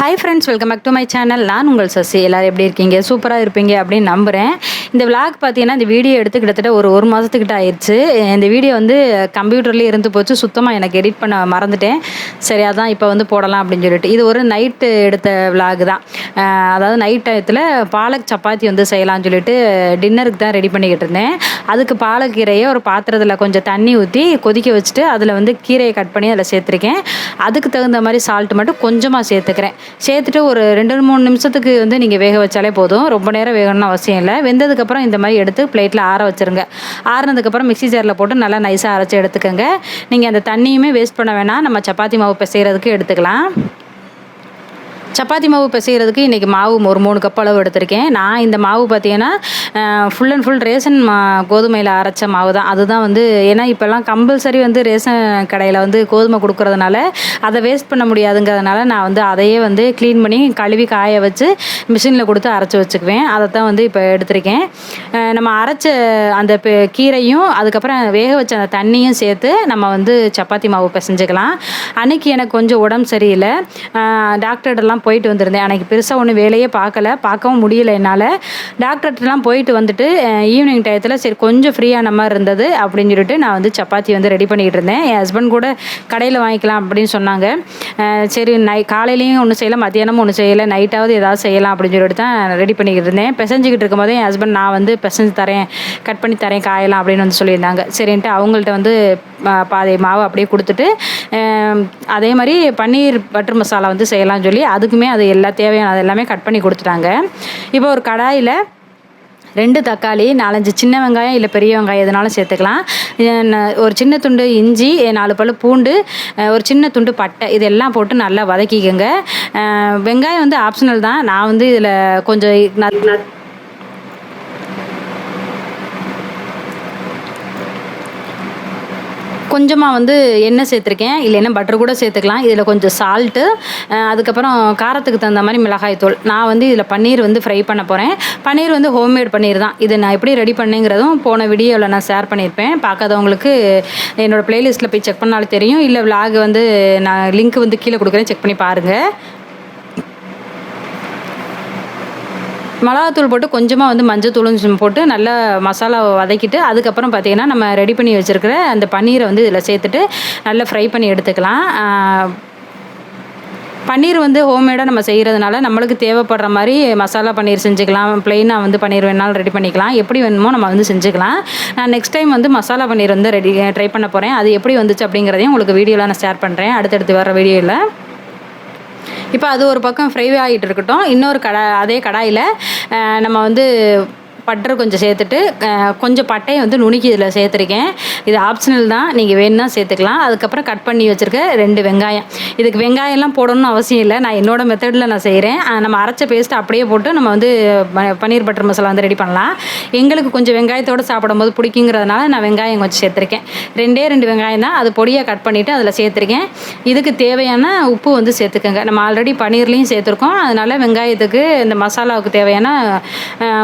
Hi friends, welcome back to my channel. நான் உங்கள் சசி. எல்லோரும் எப்படி இருக்கீங்க? சூப்பராக இருப்பீங்க அப்படின்னு நம்புகிறேன். இந்த விளாக் பார்த்தீங்கன்னா, இந்த வீடியோ எடுத்து கிட்டத்தட்ட ஒரு மாதத்துக்கிட்ட ஆயிடுச்சு. இந்த வீடியோ வந்து கம்ப்யூட்டர்லேயே இருந்து போச்சு. சுத்தமாக எனக்கு எடிட் பண்ண மறந்துட்டேன். சரி, அதான் இப்போ வந்து போடலாம் அப்படின்னு சொல்லிட்டு. இது ஒரு நைட்டு எடுத்த விளாக் தான். அதாவது நைட் டயத்தில் பாலக் சப்பாத்தி வந்து செய்யலாம்னு சொல்லிட்டு டின்னருக்கு தான் ரெடி பண்ணிக்கிட்டு இருந்தேன். அதுக்கு பாலக்கீரையை ஒரு பாத்திரத்தில் கொஞ்சம் தண்ணி ஊற்றி கொதிக்க வச்சுட்டு அதில் வந்து கீரையை கட் பண்ணி அதில் சேர்த்துருக்கேன். அதுக்கு தகுந்த மாதிரி சால்ட் மட்டும் கொஞ்சமாக சேர்த்துக்கிறேன். சேர்த்துட்டு ஒரு 2-3 நிமிஷத்துக்கு வந்து நீங்கள் வேக வச்சாலே போதும். ரொம்ப நேரம் வேகணும்னு அவசியம் இல்லை. வெந்ததுக்கப்புறம் இந்த மாதிரி எடுத்து பிளேட்டில் ஆற வச்சுருங்க. ஆறினதுக்கப்புறம் மிக்ஸி ஜாரில் போட்டு நல்லா நைஸாக அரைச்சி எடுத்துக்கோங்க. நீங்கள் அந்த தண்ணியுமே வேஸ்ட் பண்ண வேணாம். நம்ம சப்பாத்தி மாவு பிசைகிறதுக்கு எடுத்துக்கலாம். சப்பாத்தி மாவு பிசைகிறதுக்கு இன்றைக்கி மாவு ஒரு 3 கப் அளவு எடுத்திருக்கேன். நான் இந்த மாவு பார்த்தீங்கன்னா ஃபுல் அண்ட் ஃபுல் ரேஷன் கோதுமையில் அரைச்ச மாவு தான். அதுதான் வந்து ஏன்னா இப்போல்லாம் கம்பல்சரி வந்து ரேஷன் கடையில் வந்து கோதுமை கொடுக்குறதுனால அதை வேஸ்ட் பண்ண முடியாதுங்கிறதுனால நான் வந்து அதையே வந்து க்ளீன் பண்ணி கழுவி காய வச்சு மிஷினில் கொடுத்து அரைச்சி வச்சுக்குவேன். அதை தான் வந்து இப்போ எடுத்திருக்கேன். நம்ம அரைச்ச அந்த கீரையும் அதுக்கப்புறம் வேக வச்ச அந்த தண்ணியும் சேர்த்து நம்ம வந்து சப்பாத்தி மாவு பிசைஞ்சிக்கலாம். அன்றைக்கி எனக்கு கொஞ்சம் உடம்பு சரியில்லை. டாக்டர்கிட்டலாம் போயிட்டு வந்திருந்தேன். அன்றைக்கி பெருசாக ஒன்றும் வேலையே பார்க்கவும் முடியல என்னால். டாக்டர்கிட்டலாம் போயிட்டு வந்துட்டு ஈவினிங் டயத்தில் சரி கொஞ்சம் ஃப்ரீயான மாதிரி இருந்தது அப்படின்னு சொல்லிட்டு நான் வந்து சப்பாத்தி வந்து ரெடி பண்ணிக்கிட்டு இருந்தேன். என் ஹஸ்பண்ட் கூட கடையில் வாங்கிக்கலாம் அப்படின்னு சொன்னாங்க. சரி காலையிலையும் ஒன்றும் செய்யலை, மத்தியானமும் ஒன்றும் செய்யலை, நைட்டாவது ஏதாவது செய்யலாம் அப்படின்னு சொல்லிட்டு தான் ரெடி பண்ணிக்கிட்டு இருந்தேன். பிசைஞ்சிக்கிட்டு இருக்கும்போதே என் ஹஸ்பண்ட் நான் வந்து பிசைஞ்சு தரேன், கட் பண்ணி தரேன் காயலாம் அப்படின்னு வந்து சொல்லியிருந்தாங்க. சரின்ட்டு அவங்கள்ட்ட வந்து பாதி மாவு அப்படியே கொடுத்துட்டு அதே மாதிரி பன்னீர் பட்டர் மசாலா வந்து செய்யலாம்னு சொல்லி அதுக்குமே அது தேவையான அது எல்லாமே கட் பண்ணி கொடுத்துட்டாங்க. இப்போ ஒரு கடாயில் 2 தக்காளி, 4-5 சின்ன வெங்காயம் இல்லை பெரிய வெங்காயம் எதுனாலும் சேர்த்துக்கலாம். ஒரு சின்ன துண்டு இஞ்சி, 4 பல் பூண்டு, ஒரு சின்ன துண்டு பட்டை, இதெல்லாம் போட்டு நல்லா வதக்கிக்கோங்க. வெங்காயம் வந்து ஆப்ஷனல் தான். நான் வந்து இதில் கொஞ்சம் கொஞ்சமாக வந்து எண்ணெய் சேர்த்துருக்கேன். இல்லைன்னா பட்டர் கூட சேர்த்துக்கலாம். இதில் கொஞ்சம் சால்ட்டு, அதுக்கப்புறம் காரத்துக்கு தகுந்த மாதிரி மிளகாய்த்தூள். நான் வந்து இதில் பன்னீர் வந்து ஃப்ரை பண்ண போகிறேன். பன்னீர் வந்து ஹோம்மேட் பன்னீர் தான். இதை நான் எப்படி ரெடி பண்ணேங்கிறதும் போன வீடியோவில் நான் ஷேர் பண்ணியிருப்பேன். பார்க்காதவங்களுக்கு என்னோடய ப்ளேலிஸ்ட்டில் போய் செக் பண்ணாலும் தெரியும். இல்லை விலாக் வந்து நான் லிங்க் வந்து கீழே கொடுக்குறேன், செக் பண்ணி பாருங்கள். மிளகாத்தூள் போட்டு கொஞ்சமாக வந்து மஞ்சத்தூளும் போட்டு நல்லா மசாலாவை வதக்கிட்டு அதுக்கப்புறம் பார்த்திங்கன்னா நம்ம ரெடி பண்ணி வச்சுருக்கிற அந்த பன்னீரை வந்து இதில் சேர்த்துட்டு நல்லா ஃப்ரை பண்ணி எடுத்துக்கலாம். பன்னீர் வந்து ஹோம்மேடாக நம்ம செய்கிறதுனால நம்மளுக்கு தேவைப்படுற மாதிரி மசாலா பன்னீர் செஞ்சுக்கலாம். ப்ளெயினாக வந்து பன்னீர் வேணாலும் ரெடி பண்ணிக்கலாம். எப்படி வேணுமோ நம்ம வந்து செஞ்சுக்கலாம். நான் நெக்ஸ்ட் டைம் வந்து மசாலா பன்னீர் வந்து ட்ரை பண்ண போகிறேன். அது எப்படி வந்துச்சு அப்படிங்கிறதையும் உங்களுக்கு வீடியோவில் நான் ஷேர் பண்ணுறேன் அடுத்தடுத்து வர வீடியோவில். இப்போ அது ஒரு பக்கம் ஃப்ரை ஆகிட்டு இருக்கட்டும். இன்னொரு அதே கடாயில் நம்ம வந்து பட்டர் கொஞ்சம் சேர்த்துட்டு கொஞ்சம் பட்டையை வந்து நுணுக்கி இதில் சேர்த்துருக்கேன். இது ஆப்ஷனல் தான், நீங்கள் வேணும்னா சேர்த்துக்கலாம். அதுக்கப்புறம் கட் பண்ணி வச்சுருக்க 2 வெங்காயம். இதுக்கு வெங்காயம்லாம் போடணும்னு அவசியம் இல்லை. நான் என்னோடய மெத்தடில் நான் செய்கிறேன். நம்ம அரைச்ச பேஸ்ட் அப்படியே போட்டு நம்ம வந்து பன்னீர் பட்டர் மசாலா வந்து ரெடி பண்ணலாம். எங்களுக்கு கொஞ்சம் வெங்காயத்தோடு சாப்பிடும்போது பிடிக்குங்கிறதுனால நான் வெங்காயம் கொஞ்சம் சேர்த்துருக்கேன். 2 வெங்காயம் தான், அது பொடியாக கட் பண்ணிவிட்டு அதில் சேர்த்துருக்கேன். இதுக்கு தேவையான உப்பு வந்து சேர்த்துக்கோங்க. நம்ம ஆல்ரெடி பன்னீர்லேயும் சேர்த்துருக்கோம். அதனால் வெங்காயத்துக்கு இந்த மசாலாவுக்கு தேவையான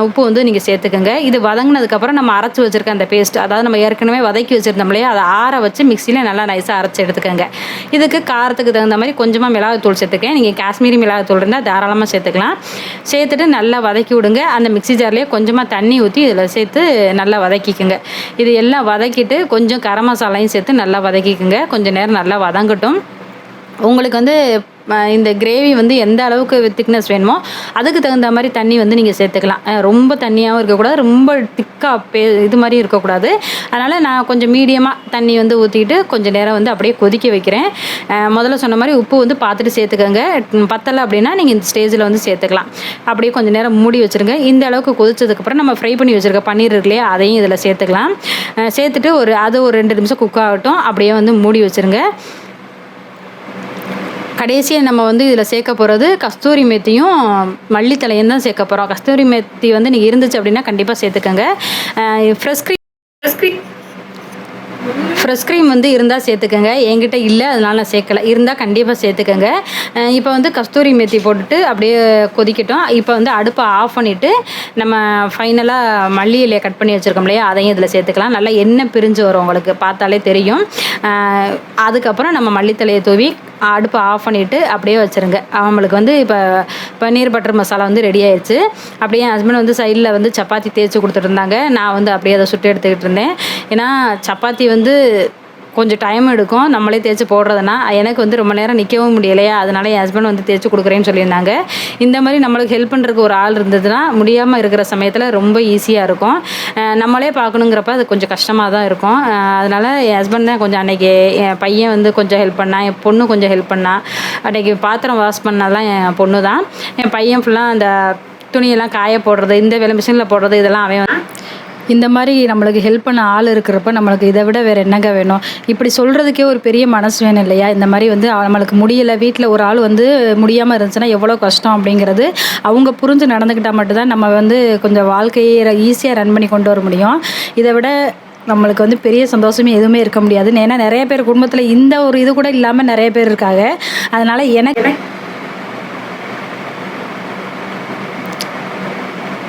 உப்பு வந்து நீங்கள் சேர்த்துக்கோங்க. இது வதங்கினதுக்கப்புறம் நம்ம அரைச்சி வச்சுருக்க அந்த பேஸ்ட், அதாவது நம்ம ஏற்கனவே வதக்கி வச்சுருந்தோம்லையே, அதை ஆற வச்சு மிக்சியில் நல்லா நைஸாக அரைச்சி எடுத்துக்கோங்க. இதுக்கு காரத்துக்கு தகுந்த மாதிரி கொஞ்சமாக மிளகாத்தூள் சேர்த்துக்கேன். நீங்கள் காஷ்மீரி மிளகாத்தூள் இருந்தால் தாராளமாக சேர்த்துக்கலாம். சேர்த்துட்டு நல்லா வதக்கி விடுங்க. அந்த மிக்ஸி ஜார்லேயே கொஞ்சமாக தண்ணி ஊற்றி இதில் சேர்த்து நல்லா வதக்கிக்குங்க. இது எல்லாம் வதக்கிட்டு கொஞ்சம் கரம் மசாலையும் சேர்த்து நல்லா வதக்கிக்குங்க. கொஞ்சம் நேரம் நல்லா வதங்கட்டும். உங்களுக்கு வந்து இந்த கிரேவி வந்து எந்த அளவுக்கு திக்னஸ் வேணுமோ அதுக்கு தகுந்த மாதிரி தண்ணி வந்து நீங்கள் சேர்த்துக்கலாம். ரொம்ப தண்ணியாகவும் இருக்கக்கூடாது, ரொம்ப திக்காக இது மாதிரி இருக்கக்கூடாது. அதனால் நான் கொஞ்சம் மீடியமாக தண்ணி வந்து ஊற்றிட்டு கொஞ்சம் நேரம் வந்து அப்படியே கொதிக்க வைக்கிறேன். முதல்ல சொன்ன மாதிரி உப்பு வந்து பார்த்துட்டு சேர்த்துக்கோங்க. பத்தலை அப்படின்னா நீங்கள் இந்த ஸ்டேஜில் வந்து சேர்த்துக்கலாம். அப்படியே கொஞ்சம் நேரம் மூடி வச்சுருங்க. இந்த அளவுக்கு கொதிச்சதுக்கப்புறம் நம்ம ஃப்ரை பண்ணி வச்சுருக்க பன்னீர் இருக்குல்லையே, அதையும் இதில் சேர்த்துக்கலாம். சேர்த்துட்டு ஒரு 2 நிமிஷம் குக் ஆகட்டும். அப்படியே வந்து மூடி வச்சுருங்க. கடைசியாக நம்ம வந்து இதில் சேர்க்க போகிறது கஸ்தூரி மேத்தியும் மல்லித்தலையும் தான் சேர்க்க போகிறோம். கஸ்தூரி மேத்தி வந்து நீங்கள் இருந்துச்சு அப்படின்னா கண்டிப்பாக சேர்த்துக்கோங்க. ஃப்ரெஷ் க்ரீம் வந்து இருந்தால் சேர்த்துக்கோங்க. என்கிட்ட இல்லை, அதனால நான் சேர்க்கலை. இருந்தால் கண்டிப்பாக சேர்த்துக்கோங்க. இப்போ வந்து கஸ்தூரி மேத்தி போட்டுட்டு அப்படியே கொதிக்கட்டும். இப்போ வந்து அடுப்பை ஆஃப் பண்ணிவிட்டு நம்ம ஃபைனலாக மல்லி இலையை கட் பண்ணி வச்சுருக்கோம் இல்லையா, அதையும் இதில் சேர்த்துக்கலாம். நல்லா எண்ணெய் பிரிஞ்சு வரும், உங்களுக்கு பார்த்தாலே தெரியும். அதுக்கப்புறம் நம்ம மல்லித்தலையை தூவி அடுப்பை ஆஃப் பண்ணிவிட்டு அப்படியே வச்சுருங்க. நம்மளுக்கு வந்து இப்போ பன்னீர் பட்டர் மசாலா வந்து ரெடி ஆயிடுச்சு. அப்படியே என் ஹஸ்பண்ட் வந்து சைடில் வந்து சப்பாத்தி தேய்ச்சி கொடுத்துட்டு இருந்தாங்க. நான் வந்து அப்படியே அதை சுட்டு எடுத்துக்கிட்டு இருந்தேன். ஏன்னா சப்பாத்தி வந்து கொஞ்சம் டைம் எடுக்கும் நம்மளே தேய்ச்சி போடுறதுனா. எனக்கு வந்து ரொம்ப நேரம் நிற்கவும் முடியலையா, அதனால என் ஹஸ்பண்ட் வந்து தேய்ச்சி கொடுக்குறேன்னு சொல்லியிருந்தாங்க. இந்த மாதிரி நம்மளுக்கு ஹெல்ப் பண்ணுறதுக்கு ஒரு ஆள் இருந்ததுன்னா முடியாமல் இருக்கிற சமயத்தில் ரொம்ப ஈஸியாக இருக்கும். நம்மளே பார்க்கணுங்கிறப்ப அது கொஞ்சம் கஷ்டமாக தான் இருக்கும். அதனால் என் ஹஸ்பண்ட் தான் கொஞ்சம் அன்றைக்கி என் பையன் வந்து கொஞ்சம் ஹெல்ப் பண்ணான், என் பொண்ணு கொஞ்சம் ஹெல்ப் பண்ணான். அன்றைக்கி பாத்திரம் வாஷ் பண்ணாலாம் என் பொண்ணு தான். என் பையன் ஃபுல்லாக அந்த துணியெல்லாம் காய போடுறது, இந்த வேலை மிஷினில் போடுறது இதெல்லாம் அவன். இந்த மாதிரி நம்மளுக்கு ஹெல்ப் பண்ண ஆள் இருக்கிறப்ப நம்மளுக்கு இதை விட வேறு என்னங்க வேணும்? இப்படி சொல்கிறதுக்கே ஒரு பெரிய மனசு வேணும் இல்லையா? இந்த மாதிரி வந்து நம்மளுக்கு முடியலை, வீட்டில் ஒரு ஆள் வந்து முடியாமல் இருந்துச்சுன்னா எவ்வளோ கஷ்டம் அப்படிங்கிறது அவங்க புரிஞ்சு நடந்துக்கிட்டால் மட்டும்தான் நம்ம வந்து கொஞ்சம் வாழ்க்கையை ஈஸியாக ரன் பண்ணி கொண்டு வர முடியும். இதை விட நம்மளுக்கு வந்து பெரிய சந்தோஷமே எதுவுமே இருக்க முடியாது. ஏன்னா நிறைய பேர் குடும்பத்தில் இந்த ஒரு இது கூட இல்லாமல் நிறைய பேர் இருக்காங்க. அதனால் எனக்கு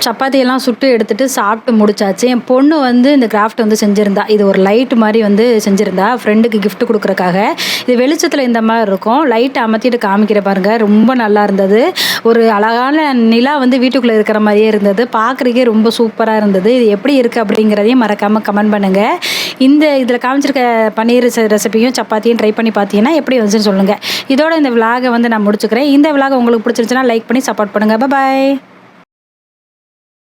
சப்பாத்தியெல்லாம் சுட்டு எடுத்துகிட்டு சாப்பிட்டு முடிச்சாச்சு. என் பொண்ணு வந்து இந்த கிராஃப்ட் வந்து செஞ்சுருந்தா. இது ஒரு லைட் மாதிரி வந்து செஞ்சுருந்தா ஃப்ரெண்டுக்கு கிஃப்ட் கொடுக்குறக்காக. இது வெளிச்சத்தில் இந்த மாதிரி இருக்கும். லைட்டை அமர்த்திட்டு காமிக்கிற பாருங்க, ரொம்ப நல்லா இருந்தது. ஒரு அழகான நிலா வந்து வீட்டுக்குள்ளே இருக்கிற மாதிரியே இருந்தது. பார்க்குறக்கே ரொம்ப சூப்பராக இருந்தது. இது எப்படி இருக்குது அப்படிங்கிறதையும் மறக்காமல் கமெண்ட் பண்ணுங்கள். இந்த இதில் காமிச்சிருக்க பன்னீர் ரெசிபியும் சப்பாத்தியும் ட்ரை பண்ணி பார்த்தீங்கன்னா எப்படி வந்துச்சுன்னு சொல்லுங்கள். இதோட இந்த விலாகை வந்து நான் முடிச்சுக்கிறேன். இந்த விலாக் உங்களுக்கு பிடிச்சிருச்சுன்னா லைக் பண்ணி சப்போர்ட் பண்ணுங்கள். பாய்.